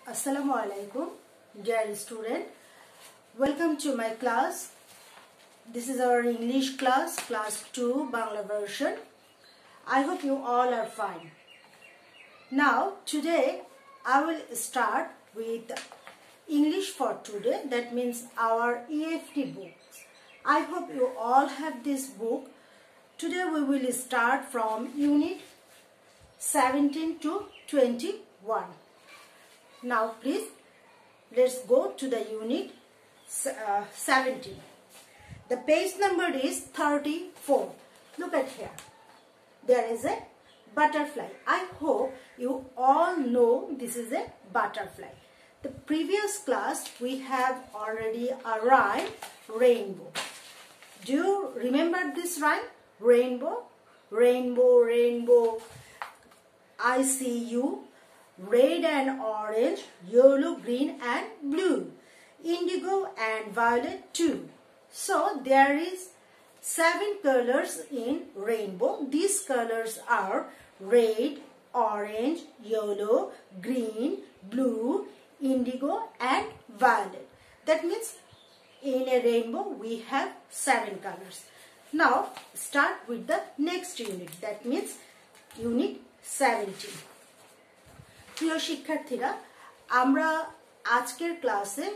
Assalamu alaikum, dear student. Welcome to my class. This is our English class, class 2, Bangla version. I hope you all are fine. Now, today I will start with English for today. That means our EFT books. I hope you all have this book. Today we will start from Unit 17 to 21. Now please, let's go to the Unit 17. The page number is 34. Look at here. There is a butterfly. I hope you all know this is a butterfly. The previous class we have already a rhyme, rainbow. Do you remember this rhyme? Rainbow, rainbow, rainbow. I see you. Red and orange, yellow, green and blue, indigo and violet too. So there is 7 colors in rainbow. These colors are red, orange, yellow, green, blue, indigo and violet. That means in a rainbow we have 7 colors. Now start with the next unit. That means Unit 17. প্রিয় শিক্ষার্থীরা, আমরা আজকের ক্লাসে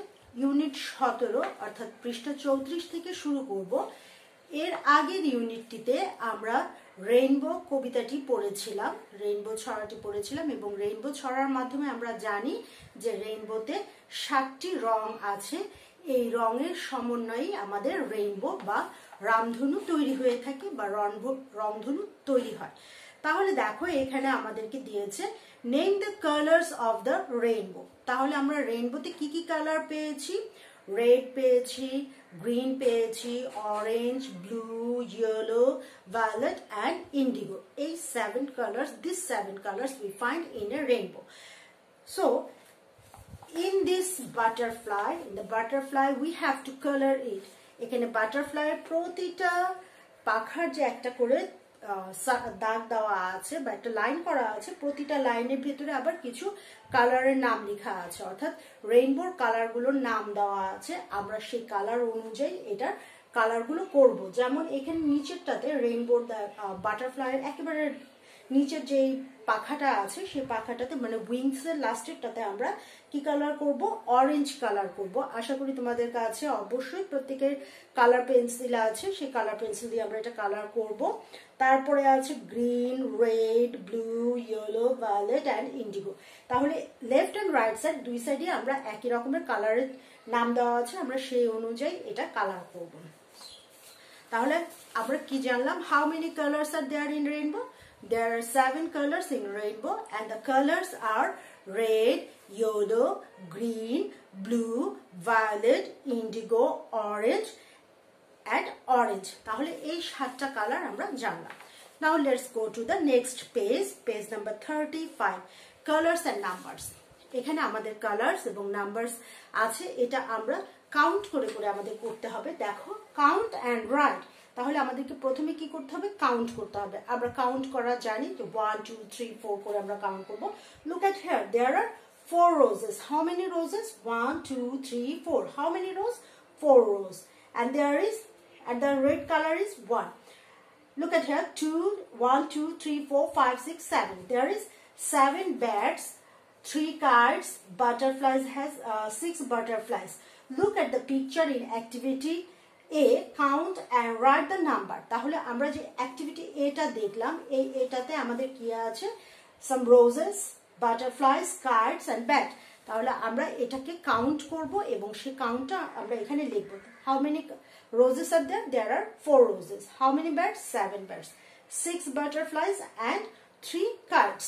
unit 17 অর্থাৎ পৃষ্ঠা 34 থেকে শুরু করব। এর আগের ইউনিটটিতে আমরা রেইনবো কবিতাটি পড়েছিলাম, রেইনবো ছড়াটি পড়েছিলাম এবং রেইনবো ছড়ার মাধ্যমে আমরা জানি যে রেইনবোতে 7টি রং আছে। এই রঙের সমন্বয়ে আমাদের রেইনবো বা রামধনু তৈরি হয়ে থাকে বা রংধনু তৈরি হয়। তাহলে দেখো এখানে আমাদেরকে দিয়েছে name the colours of the rainbow. তাহলে আমরা রেইনবোতে কি কি কালার পেয়েছি? রেড পেয়েছি, গ্রিন পেয়েছি, orange, blue, yellow, violet and indigo. এই 7 colors, these 7 colors we find in a rainbow. So in this butterfly, we have to color it. এখানে butterfly এর প্রতিটা পাখার যে একটা করে দাগ দেওয়া আছে বা একটা লাইন করা আছে, প্রতিটা লাইনের ভিতরে আবার কিছু কালারের নাম লেখা আছে, অর্থাৎ রেইনবোর কালারগুলোর নাম দেওয়া আছে। আমরা সেই কালার অনুযায়ী এটার কালারগুলো করব। যেমন এখানে নিচেরটাতে রেইনবোর বাটারফ্লাইয়ের একেবারে নিচের যে পাখাটা আছে সেই পাখাটাতে মানে উইংস এর লাস্টেরটাতে আমরা কি কালার করব? অরেঞ্জ কালার করব। আশা করি তোমাদের কাছে অবশ্যই প্রত্যেকের কালার পেন্সিল আছে, সেই কালার পেন্সিল দিয়ে আমরা এটা কালার করব। তারপরে আছে green, red, blue, yellow, violet and indigo. তাহলে লেফট অ্যান্ড রাইট সাইড দুই সাইডে আমরা একই রকমের কালারের নাম দেওয়া আছে, আমরা সেই অনুযায়ী এটা কালার করব। তাহলে আমরা কি জানলাম? How many colours are there in rainbow? There are 7 colors in rainbow and the colors are red, yellow, green, blue, violet, indigo, orange and orange. তাহলে এই 7টা কালার আমরা জানলাম। Now let's go to the next page, page number 35, colors and numbers. এখানে আমাদের colours এবং numbers আছে, এটা আমরা কাউন্ট করে করে আমাদের করতে হবে। দেখো, কাউন্ট অ্যান্ড রাইট। তাহলে আমাদেরকে প্রথমে কি করতে হবে? কাউন্ট করতে হবে। আমরা কাউন্ট করা জানি যে 1 2 3 4 করে আমরা কাউন্ট করব। Look at here, there are 4 roses. How many roses? 1 2 3 4. How many rows? 4 rows. And there is, and the red color is 1. Look at here, 1 2 3 4 5 6 7. There is 7 bats, 3 kites, butterflies has 6 butterflies. Look at the picture in activity A, count and write the number. তাহলে আমরা যে activity এটা দেখলাম, এই এটাতে আমাদের কি আছে? some roses, butterflies, kites and bat. তাহলে আমরা এটাকে কাউন্ট করব এবং সেই কাউন্টটা আমরা এখানে লিখব। how many roses are there? There are 4 roses. how many bats? 7 bats. 6 butterflies and 3 kites.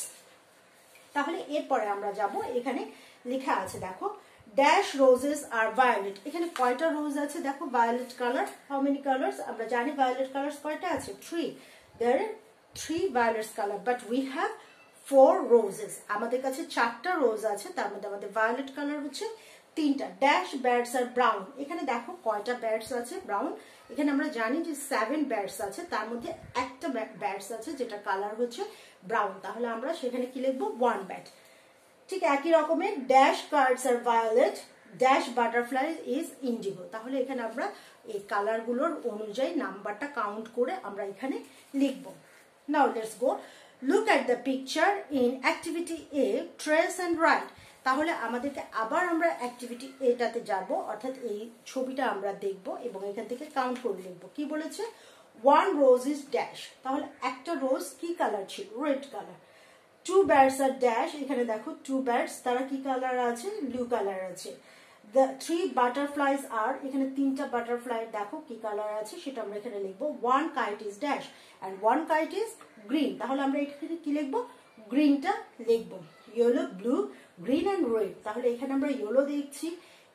তাহলে এরপরে আমরা যাব, এখানে লেখা আছে দেখো, ড্যাশ রোজেস আর ভায়োলেট। এখানে কয়টা রোজ আছে? দেখো, violet colour. How many colours? আমরা জানি ভায়োলেট কালার্স কয়টা আছে? 3. There are 3 violet colour, but we have 4 roses. আমাদের কাছে 4টা রোজ আছে, তার মধ্যে আমাদের ভায়োলেট কালার হচ্ছে 3টা। ড্যাশ ব্যাডস আর ব্রাউন। এখানে দেখো কয়টা ব্যাডস আছে? ব্রাউন। এখানে আমরা জানি যে 7 ব্যাডস আছে, তার মধ্যে একটা ব্যাডস আছে যেটা কালার হচ্ছে ব্রাউন। তাহলে আমরা সেখানে কি লিখবো? 1 ব্যাড। ঠিক একই রকমের dash cards are violet, dash butterfly is indigo. তাহলে এখানে আমরা এই কালারগুলোর অনুযায়ী নাম্বারটা কাউন্ট করে আমরা এখানে লিখব। Now let's go look at the picture in activity A, trace and right. তাহলে আমাদেরকে আবার আমরা অ্যাক্টিভিটি এটাতে যাব, অর্থাৎ এই ছবিটা আমরা দেখব এবং এখান থেকে কাউন্ট করে লিখব। কি বলেছে? 1 rose is dash। তাহলে একটা রোজ কি কালার ছিল? Red colour. 2 birds are dash, এখানে দেখো 2 birds, তারা কি কালার আছে? ব্লু কালার আছে। The 3 butterflies are, এখানে 3টা বাটারফ্লাই দেখো কি কালার আছে সেটা আমরা এখানে লিখবো। 1 kite is dash and 1 kite is green। তাহলে আমরা এখানে কি লিখবো? গ্রিনটা লিখবো। Yellow, blue, green and red. তাহলে এখানে আমরা ইয়েলো দেখছি,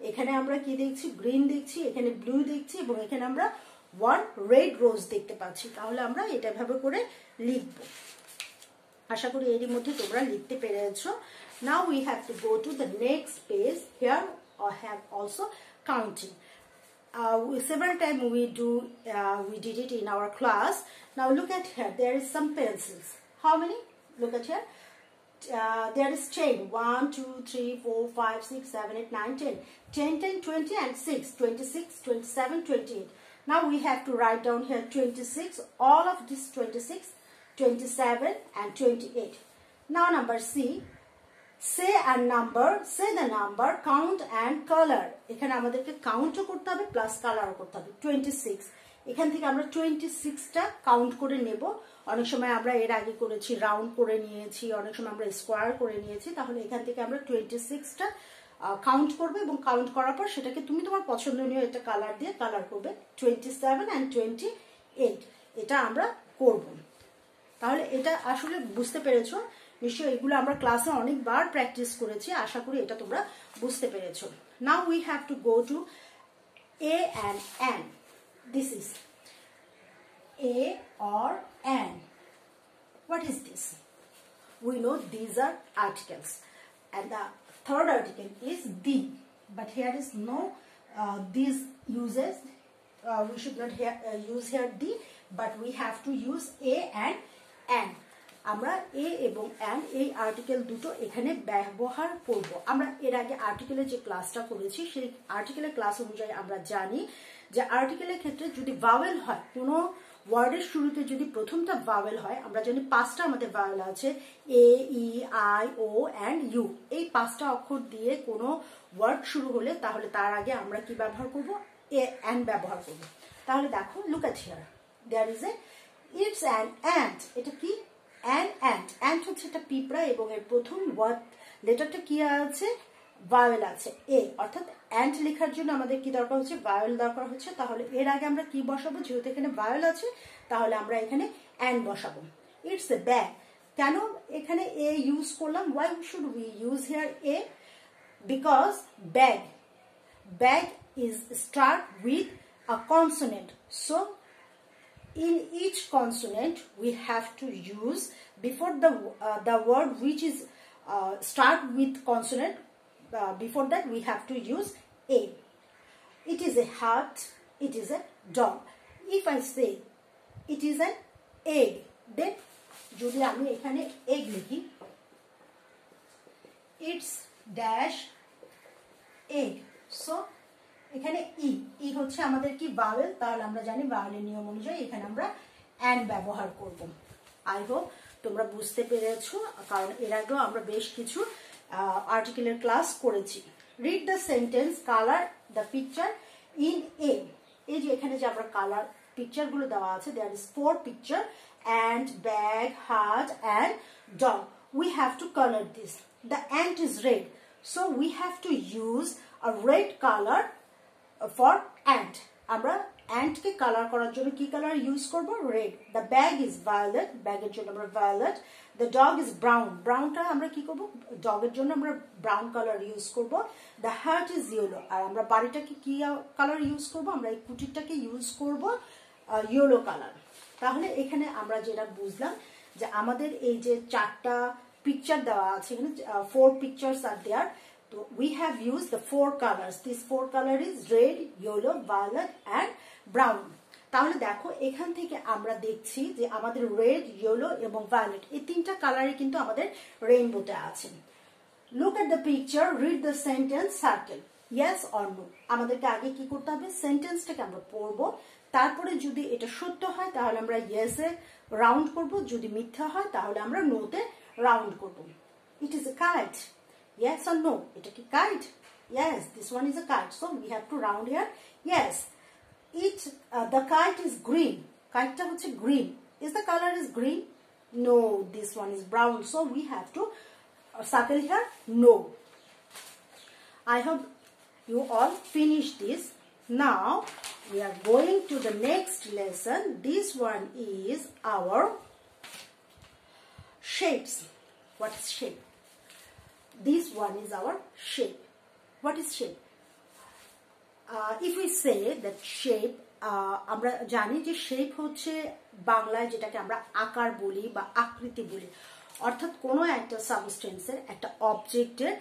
এখানে আমরা কি দেখছি? গ্রিন দেখছি, এখানে ব্লু দেখছি এবং এখানে আমরা 1 রেড রোজ দেখতে পাচ্ছি। তাহলে আমরা এটা ভাবে করে লিখবো। আশা করি এর মধ্যে তোমরা লিখতে পেরেছো। Now we have to go to the next page. Here I have also counting. Several times we did it in our class. Now look at here. There is some pencils. How many? Look at here. There is 10. 1, 2, 3, 4, 5, 6, 7, 8, 9, 10. 10, 10, 20 and 6. 26, 27, 28. Now we have to write down here 26. All of this 26, 27 and 28. Now number C. Say a number, say the number, count and color. এখানে আমাদেরকে কাউন্টও করতে হবে plus কালারও করতে হবে। 26, এখান থেকে আমরা 26টা কাউন্ট করে নেব। অনেক সময় আমরা এর আগে করেছি রাউন্ড করে নিয়েছি, অনেক সময় আমরা স্কোয়ার করে নিয়েছি। তাহলে এখান থেকে আমরা 26টা কাউন্ট করবে এবং কাউন্ট করার পর সেটাকে তুমি তোমার পছন্দনীয় একটা কালার দিয়ে কালার করবে। 27 and 28 এটা আমরা করব। তাহলে এটা আসলে বুঝতে পেরেছো নিশ্চয়ই? এগুলো আমরা ক্লাসে অনেকবার প্র্যাকটিস করেছি, আশা করি এটা তোমরা বুঝতে পেরেছো। Now we have to go to A and an. This is a or an. What is this? We know these are articles and the third article is the, but here is no these uses. We should not use here the, but we have to use a and an. আমরা এ এবং and এই article দুটো এখানে ব্যবহার করব। আমরা এর আগে আর্টিকেলের যে ক্লাসটা করেছি সেই আর্টিকেলের ক্লাস অনুযায়ী আমরা জানি যে আর্টিকেলের ক্ষেত্রে যদি ভাওয়েল হয়, কোনো ওয়ার্ডের শুরুতে যদি প্রথমটা ভাওয়েল হয়, আমরা জানি 5টা আমাদের ভাওয়েল আছে, এ, ই, আই, ও অ্যান্ড ইউ। এই 5টা অক্ষর দিয়ে কোনো ওয়ার্ড শুরু হলে তাহলে তার আগে আমরা কি ব্যবহার করব? এ অ্যান্ড ব্যবহার করব। তাহলে দেখো, look at here, there is a, it's an ant. এটা কি? An ant. অ্যান্ট হচ্ছে একটা পিঁপড়া এবং এর প্রথম ওয়ার্ড লেটারটা কি আছে? ভাওয়েল আছে এ, অর্থাৎ অ্যান্ট লেখার জন্য আমাদের কি দরকার হচ্ছে? ভাওয়েল দরকার হচ্ছে। তাহলে এর আগে আমরা কি বসাবো? যেহেতু এখানে ভাওয়েল আছে তাহলে আমরা এখানে অ্যান্ট বসাবো। It's a bag. কেন এখানে এ ইউজ করলাম? Why should we use here A? Because bag is start with a consonant. So in each consonant we have to use before the word which is start with consonant, before that we have to use a. It is a heart, it is a dog. If I say it is an egg, then jodi ami ekhane egg likhi, it's dash egg. So এখানে ই, ই হচ্ছে আমাদের কি? Vowel. তাহলে আমরা জানি ভাওয়েলের নিয়ম অনুযায়ী এখানে আমরা অ্যান্ড ব্যবহার করব। আই হোপ তোমরা বুঝতে পেরেছো, কারণ এর আগেও আমরা বেশ কিছু আর্টিকেলের ক্লাস করেছি। Read the sentence, colour the picture in a. এই যে এখানে যে আমরা কালার পিকচারগুলো দেওয়া আছে, there is 4 picture, ant, bag, heart and dog. We have to colour this. The ant is red, so we have to use a red colour for ant. আমরা ant কে কালার করার জন্য কি কালার ইউজ করব? Red. the bag is violet, ব্যাগের জন্য আমরা violet. the dog is brown, ব্রাউনটা আমরা কি করব? ডগের জন্য আমরা ব্রাউন কালার ইউজ করব. the heart is yellow, আর আমরা বাড়িটাকে কি কালার ইউজ করব? আমরা এই কুটিরটাকে ইউজ করব ইয়েলো কালার। তাহলে এখানে আমরা যেটা বুঝলাম যে আমাদের এই যে 4টা পিকচার দেওয়া আছে, এখানে 4 pictures are there. So we have used the 4 colors. This 4 color is red, yellow, violet and brown. তাহলে দেখো এখান থেকে আমরা দেখছি যে আমাদের রেড, ইয়েলো এবং ভায়োলেট এই 3টা কালারই কিন্তু আমাদের রেইনবোতে আছে। Look at the picture, read the sentence, circle. Yes or no? আমাদেরকে আগে কি করতে হবে, সেন্টেন্সটাকে আমরা পড়বো, তারপরে যদি এটা সত্য হয় তাহলে আমরা yes এ রাউন্ড করব, যদি মিথ্যা হয় তাহলে আমরা no তে রাউন্ড করব। It is a kite. Yes or no? এটা কি kite? Yes, this one is a kite. So we have to round here. Yes. The kite is green. Kite-টা হচ্ছে green. Is the color is green? No, this one is brown. So we have to circle here no. I hope you all finish this. Now we are going to the next lesson. This one is our shapes. What is shape? This one is our shape. What is shape? If we say that shape, আমরা জানি যে shape হচ্ছে বাংলায় যেটাকে আমরা আকার বলি বা আকৃতি বলি, অর্থাৎ কোনো একটা সাবস্টেন্সের একটা অবজেক্টের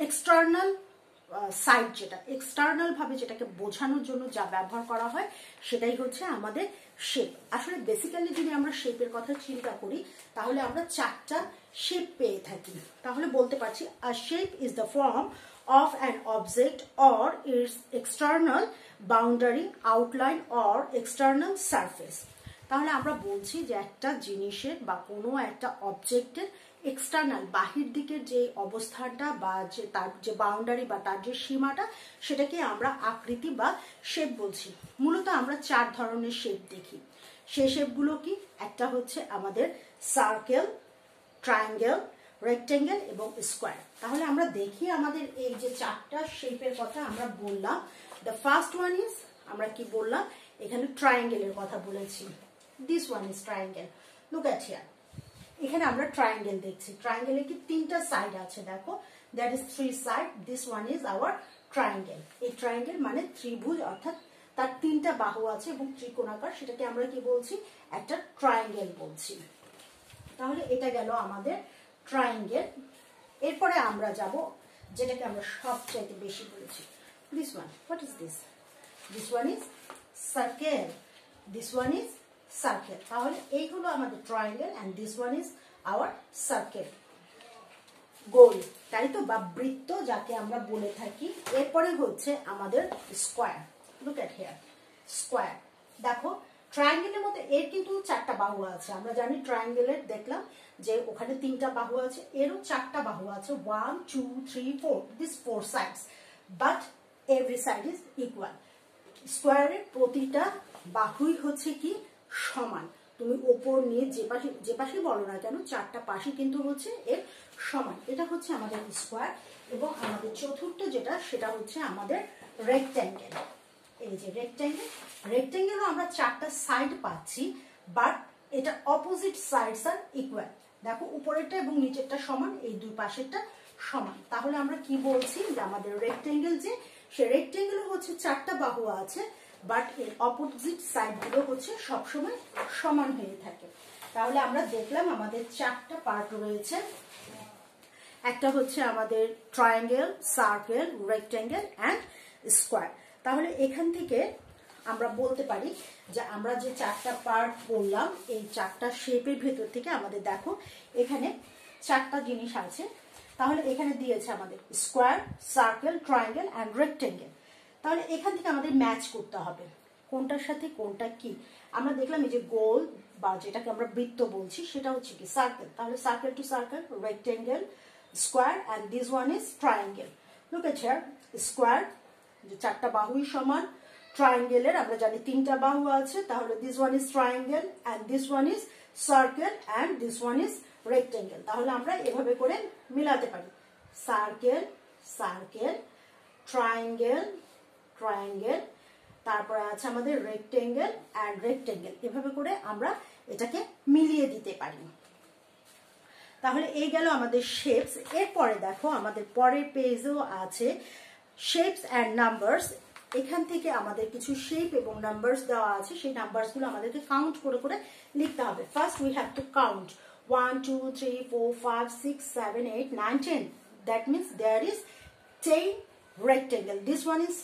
এক্সটার্নাল সাইড, যেটা এক্সটার্নাল ভাবে যেটাকে বোঝানোর জন্য যা ব্যবহার করা হয় সেটাই হচ্ছে আমাদের শেপ। আসলে বেসিক্যালি যদি আমরা শেপের কথা চিন্তা করি তাহলে আমরা চারটা শেপ পেয়ে থাকি। তাহলে বলতে পারছি a shape is the form of an object or its external boundary, outline or external surface. তাহলে আমরা বলছি যে একটা জিনিসের বা কোনো একটা অবজেক্টের এক্সটার্নাল বাহির দিকের যে অবস্থানটা বা যে তার যে বাউন্ডারি বা তার যে সীমাটা সেটাকে আমরা আকৃতি বা শেপ বলছি। মূলত আমরা চার ধরনের শেপ দেখি। সেই শেপগুলো কি? একটা হচ্ছে আমাদের সার্কেল, ট্রায়াঙ্গেল, রেক্টেঙ্গেল এবং স্কোয়ার। তাহলে আমরা দেখি আমাদের এই যে চারটা শেপের কথা আমরা বললাম। দ্য ফার্স্ট ওয়ান ইজ, আমরা কি বললাম, এখানে ট্রায়াঙ্গেলের কথা বলেছি। This one is triangle. Look at here, এখানে আমরা ট্রায়াঙ্গেল দেখছি। ট্রায়াঙ্গেলের কি তিনটা সাইড আছে, দেখো, that is three side. This one is hour triangle. এই ট্রায়াঙ্গেল মানে ত্রিভুজ, অর্থাৎ তার তিনটা বাহু আছে এবং ত্রিকোণাকার, সেটাকে আমরা কি বলছি, একটা ট্রায়াঙ্গেল বলছি। তাহলে এটা গেল আমাদের ট্রায়াঙ্গেল। এরপরে আমরা যাব যেটাকে আমরা সবচাইতে বেশি বলেছি, this one. What is this? This one is circle. This one is circle. তাহলে এই হলো আমাদের triangle and this one is our circle, গোল, তাই তো, বা বৃত্ত যাকে আমরা বলে থাকি। এরপরে হচ্ছে আমাদের square. Look at here, square. দেখো ট্রায়াঙ্গেলের মধ্যে এর কিন্তু চারটা বাহু আছে। আমরা জানি ট্রায়াঙ্গেলের, দেখলাম যে ওখানে তিনটা বাহু আছে, এরও চারটা বাহু আছে, 1 2 3 4, this 4 sides, but every side is equal. স্কোয়ারের প্রতিটা বাহুই হচ্ছে কি সমান। তুমি ওপর নিয়ে যে পাশে বলো না কেন, চারটা পাশই কিন্তু হচ্ছে এর সমান। এটা হচ্ছে আমাদের স্কোয়ার। এবং আমাদের চতুর্থ যেটা, সেটা হচ্ছে আমাদের রেক্ট্যাঙ্গেল। এই যে রেক্ট্যাঙ্গেল, রেক্ট্যাঙ্গেলও আমরা চারটা সাইড পাচ্ছি, বাট এটা অপোজিট সাইডস আর ইকুয়াল। দেখো উপরেরটা এবং নিচেরটা সমান, এই দুই পাশেরটা সমান। তাহলে আমরা কি বলছি, যে আমাদের রেক্ট্যাঙ্গেল যে, সে রেক্ট্যাঙ্গেল হচ্ছে চারটা বাহু আছে, বাট এর অপোজিট সাইড গুলো হচ্ছে সবসময় সমান হয়ে থাকে। তাহলে আমরা দেখলাম আমাদের চারটা পার্ট রয়েছে। একটা হচ্ছে আমাদের triangle, circle, rectangle and square. তাহলে এখান থেকে আমরা বলতে পারি যে আমরা যে চারটা পার্ট বললাম, এই চারটা শেপের ভেতর থেকে আমাদের দেখো এখানে চারটা জিনিস আছে। তাহলে এখানে দিয়েছে আমাদের square, circle, triangle and rectangle. তাহলে এখান থেকে আমাদের ম্যাচ করতে হবে কোনটার সাথে কোনটা কি। আমরা দেখলাম এই যে গোল বা যেটাকে আমরা বৃত্ত বলছি, সেটা হচ্ছে কি সার্কেল। তাহলে circle to circle, rectangle, square and this one is triangle. Look at here, square যে চারটা বাহুই সমান, ট্রায়াঙ্গেলের আমরা জানি তিনটা বাহু আছে, তাহলে this one is triangle and this one is circle and this one is rectangle. তাহলে আমরা এভাবে করে মিলাতে পারি, সার্কেল, সার্কেল, ট্রায়াঙ্গেল, ট্রায়াঙ্গেল, তারপরে আছে আমাদের রেক্ট্যাঙ্গেল অ্যান্ড রেক্ট্যাঙ্গেল। এভাবে করে আমরা এটাকে মিলিয়ে দিতে পারি। তাহলে এই গেল আমাদের শেপস। এরপরে দেখো আমাদের পরের পেজেও আছে শেপস অ্যান্ড নাম্বারস। এখান থেকে আমাদের কিছু শেপ এবং নাম্বারস দেওয়া আছে, সেই নাম্বারসগুলো আমাদেরকে কাউন্ট করে করে লিখতে হবে। First we have to count 1 2 3 4 5 6 7 8 9 10. That means there is 10 rectangle. This one is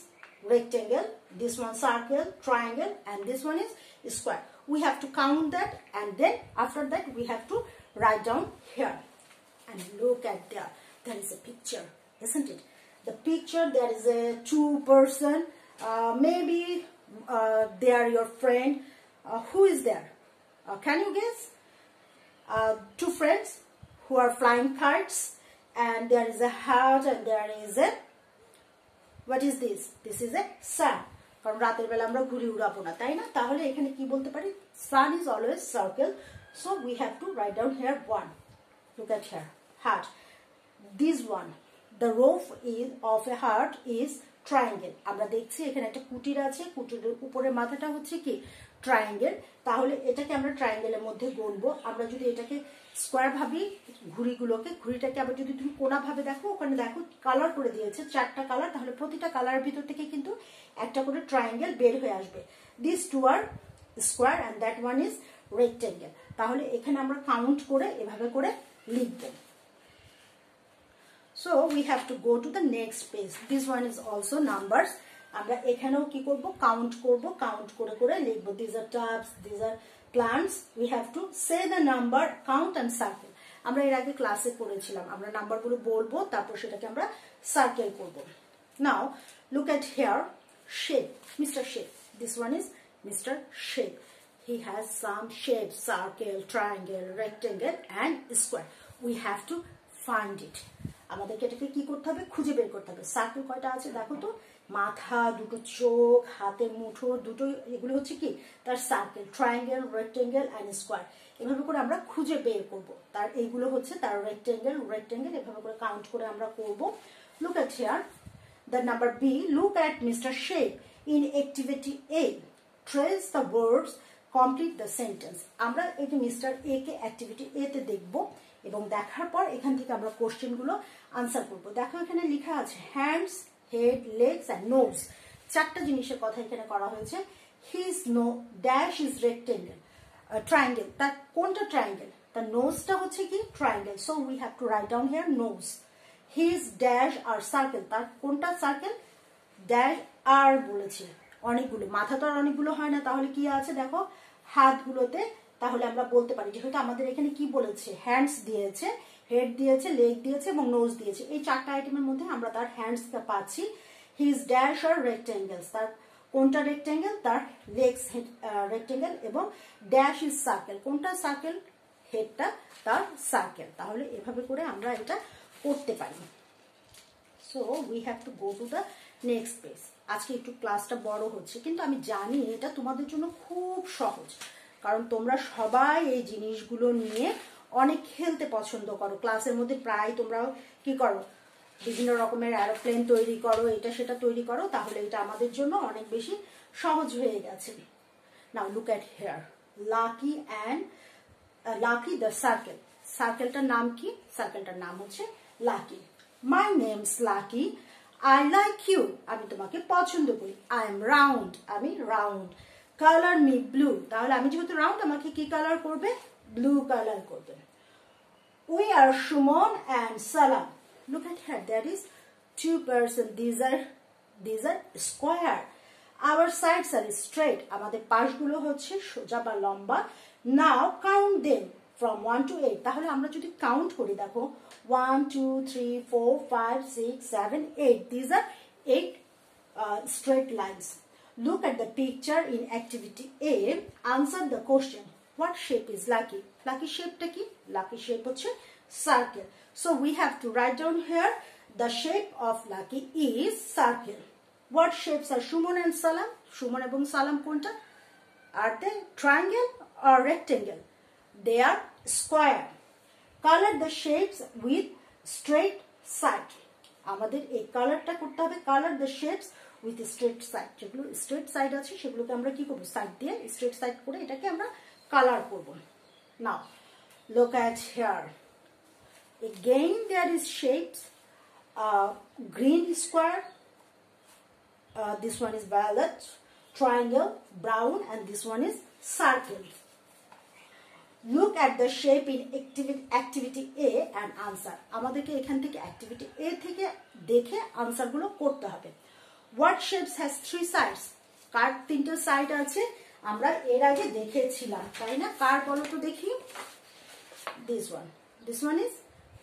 rectangle, this one circle, triangle, and this one is square. We have to count that, and then after that we have to write down here. And look at there isn't it? The picture, there is a two person, maybe they are your friend. Who is there? Can you guess? Two friends who are flying kites, and there is a heart, and there is a, what is this? This is a sun. কারণ রাতের বেলা আমরা ঘুড়ি উড়াবো না, তাই না? তাহলে এখানে কি বলতে পারি? Sun is always circle, so we have to write down here one. Look at here, heart. This one, the roof is of a heart is triangle. আমরা দেখছি এখানে একটা কুটির আছে, কুটিরের উপরে মাথাটা হচ্ছে কি ট্রায়াঙ্গেল। তাহলে এটাকে আমরা ট্রায়াঙ্গেলের মধ্যে গণবো। আমরা যদি এটাকে স্কোয়ার ভাবি, ঘুড়িগুলোকে, ঘুড়িটাকে আবার যদি তুমি কোনা ভাবে দেখো, ওখানে দেখো কালার করে দিয়েছে, চারটা কালার। তাহলে প্রতিটা কালারের ভিতর থেকে কিন্তু একটা করে ট্রায়াঙ্গেল বের হয়ে আসবে। This two are square and that one is rectangle. তাহলে এখানে আমরা কাউন্ট করে এভাবে করে লিখবো। So we have to go to the next page. This one is also numbers. আমরা এখানেও কি করব? কাউন্ট করব, কাউন্ট করে করে লিখব। These are tubs, these are plants. We have to say the number, count and circle. আমরা এর আগে ক্লাসে করেছিলাম, আমরা নাম্বারগুলো বলবো, তারপর সেটাকে আমরা সার্কেল করব। Now look at here, shape, Mr. Shape. This one is Mr. Shape. He has some shapes, circle, triangle, rectangle and square. We have to find it. আমাদেরকে এটাকে কি করতে হবে? খুঁজে বের করতে হবে। সার্কেল কয়টা আছে দেখো তো, মাথা, দুটো চোখ, হাতের মুঠো দুটো, এগুলো হচ্ছে কি তার circle. Triangle, rectangle and square, এভাবে করে আমরা খুঁজে বের করব। তার এইগুলো হচ্ছে তার রেক্টেঙ্গেল, রেক্টেঙ্গেল, এভাবে করে কাউন্ট করে আমরা করব। Look at here, the number B, look at Mister shape in activity A, trace the words, complete the sentence. আমরা এই যে mister A K activity A তে দেখব এবং দেখার পর এখান থেকে আমরা কোশ্চেনগুলো আনসার করব। দেখো এখানে লেখা আছে hands, head, legs and nose, চারটা জিনিসের কথা এখানে করা হয়েছে। His no dash is rectangle, triangle, তার কোনটা ট্রায়াঙ্গেল? তার নোজটা হচ্ছে কি triangle, so we have to write down here nose. His dash are circle, তার কোনটা সার্কেল? ড্যাশ আর বলেছে অনেকগুলো, মাথা তো আর অনেকগুলো হয় না, তাহলে কি আছে দেখো হাতগুলোতে। তাহলে আমরা বলতে পারি যেহেতু আমাদের এখানে কি বলেছে, হ্যান্ডস দিয়েছে, হেড দিয়েছে, লেগ দিয়েছে এবং নোজ দিয়েছে, এই চারটা আইটেমের মধ্যে আমরা তার হ্যান্ডসটা পাচ্ছি। হিজ ড্যাশ আর রেক্টেঙ্গেলস, তার কোনটা রেক্টেঙ্গেল? তার লেগস রেক্টেঙ্গেল এবং ড্যাশ ইজ সার্কেল, কোনটা সার্কেল? হেডটা তার সার্কেল। তাহলে এভাবে করে আমরা এটা করতে পারি। So we have to go to the next page. আজকে একটু ক্লাসটা বড় হচ্ছে, কিন্তু আমি জানি এটা তোমাদের জন্য খুব সহজ, কারণ তোমরা সবাই এই জিনিসগুলো নিয়ে অনেক খেলতে পছন্দ করো। ক্লাসের মধ্যে প্রায় তোমরা কি করো, বিভিন্ন রকমের এরোপ্লেন তৈরি করো, এটা সেটা তৈরি করো। তাহলে এটা আমাদের জন্য অনেক বেশি সহজ হয়ে গেছে। Now look at here, Lucky and Lucky the circle. সার্কেলটার নাম কি? সার্কেলটার নাম হচ্ছে Lucky. My name's Lucky, I like you, আমি তোমাকে পছন্দ করি। আই এম রাউন্ড, আমি রাউন্ড। কালার মি ব্লু, তাহলে আমি যেহেতু রাউন্ড আমাকে কি কালার করবে? ব্লু কালার করবে। We are Suman and Salam. Look at here, there is two person, these are square. Our sides are straight, আমাদের পাশগুলো হচ্ছে সোজা বা লম্বা। Now count them from 1 to 8. তাহলে আমরা যদি কাউন্ট করি দেখো 1 2 3 4 5 6 7 8, these are 8 straight lines. Look at the picture in activity A, answer the question. What shape is lucky? Lucky shape টা কি? Lucky shape হচ্ছে circle. So we have to write down here the shape of lucky is circle. What shapes are Shumon and Salam? Shumon এবং Salam কোনটা? Are they triangle or rectangle? They are square. Color the shapes with straight side. আমাদের এই কালারটা করতে হবে, color the shapes with straight side. যেগুলো straight side আছে সেগুলোকে আমরা কি করব? সাইড দিয়ে straight side করে এটাকে আমরা কালার করব। Now look at here. Again there is shapes, green square, this one is violet, triangle, brown, and this one is circle. Look at the shape in activity A and answer. আমাদেরকে এখান থেকে activity A থেকে দেখে answer গুলো করতে হবে। What shapes has 3 sides? কার 3টা side আছে? আমরা এর আগে দেখেছিলাম, তাই না? কার বলো তো দেখি? This one is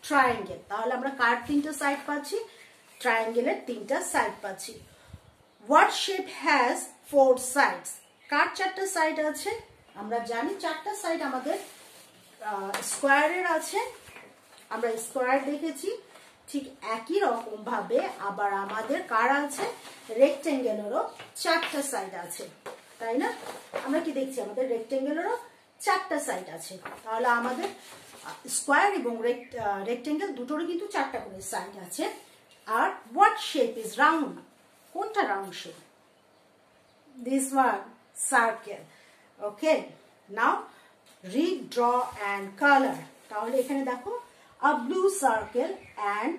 triangle. তাহলে আমরা কার 3টা সাইড পাচ্ছি? ট্রায়াঙ্গেলের 3টা সাইড পাচ্ছি। What shape has 4 sides? কার 4টা সাইড আছে? আমরা জানি 4টা সাইড আমাদের স্কোয়ারের আছে, আমরা স্কোয়ার দেখেছি। ঠিক একই রকম ভাবে আবার আমাদের কার আছে? রেক্টেঙ্গেলেরও 4টা সাইড আছে, তাই না? আমরা কি দেখছি? আমাদের রেক্টেঙ্গেলেরও 4টা সাইড আছে। তাহলে আমাদের স্কোয়ার এবং রেক্টেঙ্গেল দুটোরই কিন্তু 4টা করে সাইড আছে। আর হোয়াট শেপ ইজ রাউন্ড? কোনটা round shape? This one, circle. Okay, now read, draw and colour. তাহলে এখানে দেখো, a blue circle and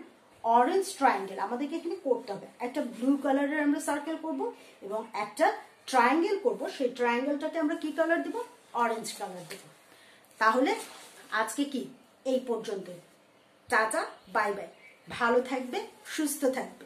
orange triangle আমাদেরকে এখানে করতে হবে। একটা ব্লু কালারের আমরা সার্কেল করব এবং একটা ট্রায়াঙ্গেল করব। সেই ট্রায়াঙ্গেলটাতে আমরা কি কালার দেব? অরেঞ্জ কালার দেব। তাহলে আজকে কি এই পর্যন্ত। Tata, bye bye. ভালো থাকবে, সুস্থ থাকবে।